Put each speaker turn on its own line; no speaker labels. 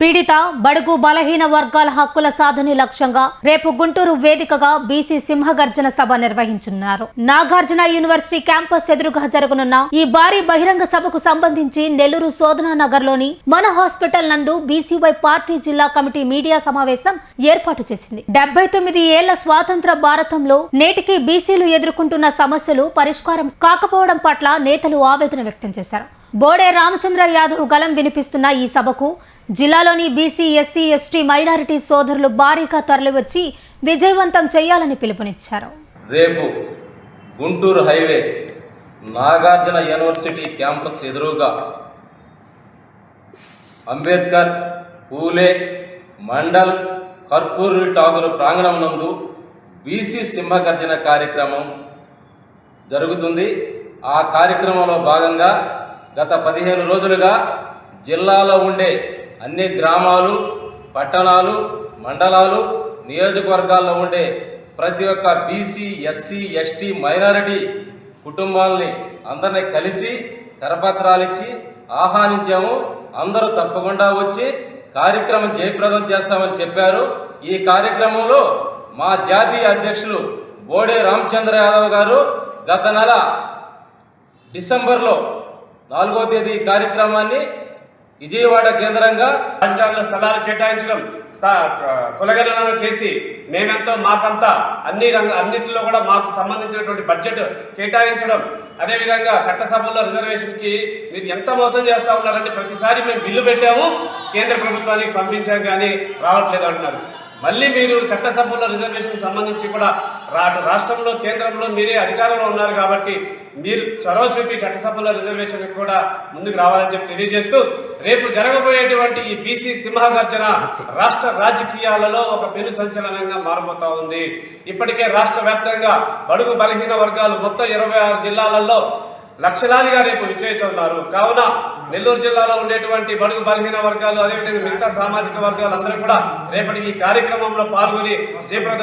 పీడిత బడుగు బలహీన వర్గాల హక్కుల సాధన లక్ష్యంగా రేపు గుంటూరు వేదికగా బీసీ సింహగర్జన సభ నిర్వహించనున్నారు. నాగార్జున యూనివర్సిటీ క్యాంపస్ ఎదురుగా జరగనున్న ఈ భారీ బహిరంగ సభకు సంబంధించి నెల్లూరు శోధనా నగర్ లోని మన హాస్పిటల్ నందు బీసీవై పార్టీ జిల్లా కమిటీ మీడియా సమావేశం ఏర్పాటు చేసింది. 79 ఏళ్ల స్వాతంత్ర భారతంలో నేటికి బీసీలు ఎదుర్కొంటున్న సమస్యలు పరిష్కారం కాకపోవడం పట్ల నేతలు ఆవేదన వ్యక్తం చేశారు. బోడే రామచంద్ర యాదవ్ గలం వినిపిస్తున్న ఈ సభకు జిల్లాలోని బీసీ, ఎస్సీ, ఎస్టీ, మైనారిటీ సోదరులు భారీగా తరలివచ్చి విజయవంతం చేయాలని పిలుపునిచ్చారు.
రేపు Guntur highway Nagarjuna university campus ఎదురుగా అంబేద్కర్, పూలే, మండల్, కర్పూరి ఠాగూర్ ప్రాంగణం నందు బీసీ సింహగర్జన కార్యక్రమం జరుగుతుంది. ఆ కార్యక్రమంలో భాగంగా గత 15 రోజులుగా జిల్లాలో ఉండే అన్ని గ్రామాలు, పట్టణాలు, మండలాలు, నియోజకవర్గాల్లో ఉండే ప్రతి ఒక్క బీసీ, ఎస్సీ, ఎస్టీ, మైనారిటీ కుటుంబాలని అందరినీ కలిసి కరపత్రాలు ఇచ్చి ఆహ్వానించాము. అందరూ తప్పకుండా వచ్చి కార్యక్రమం జయప్రదం చేస్తామని చెప్పారు. ఈ కార్యక్రమంలో మా జాతీయ అధ్యక్షులు బోడే రామచంద్ర యాదవ్ గారు గత నెల డిసెంబర్లో 4వ తేదీ కార్యక్రమాన్ని విజయవాడ కేంద్రంగా
రాజధానిలో స్థలాలు కేటాయించడం, కులగణన చేసి మేమెంతో మాకంతా అన్నిటిలో కూడా మాకు సంబంధించినటువంటి బడ్జెట్ కేటాయించడం, అదేవిధంగా చట్టసభల్లో రిజర్వేషన్కి మీరు ఎంత మోసం చేస్తూ ఉన్నారంటే ప్రతిసారి మేము బిల్లు పెట్టాము, కేంద్ర ప్రభుత్వానికి పంపించాం కానీ రావట్లేదు అంటున్నారు. మళ్ళీ మీరు చట్టసభల్లో రిజర్వేషన్కి సంబంధించి కూడా రాష్ట్రంలో, కేంద్రంలో మీరే అధికారంలో ఉన్నారు కాబట్టి మీరు చొరవ చూపి చట్టసభల్లో రిజర్వేషన్కి కూడా ముందుకు రావాలని చెప్పి తెలియజేస్తూ, రేపు జరగబోయేటువంటి ఈ బీసీ సింహగర్జన రాష్ట్ర రాజకీయాలలో ఒక పెను సంచలనంగా మారబోతా ఉంది. ఇప్పటికే రాష్ట్ర వ్యాప్తంగా బడుగు బలహీన వర్గాలు మొత్తం 26 జిల్లాలలో లక్షలాదిగా రేపు విచ్చేస్తున్నారు. కావున నెల్లూరు జిల్లాలో ఉండేటువంటి బడుగు బలహీన వర్గాలు, అదేవిధంగా మిగతా సామాజిక వర్గాలు అందరూ కూడా రేపటి ఈ కార్యక్రమంలో పాల్గొని జయప్రద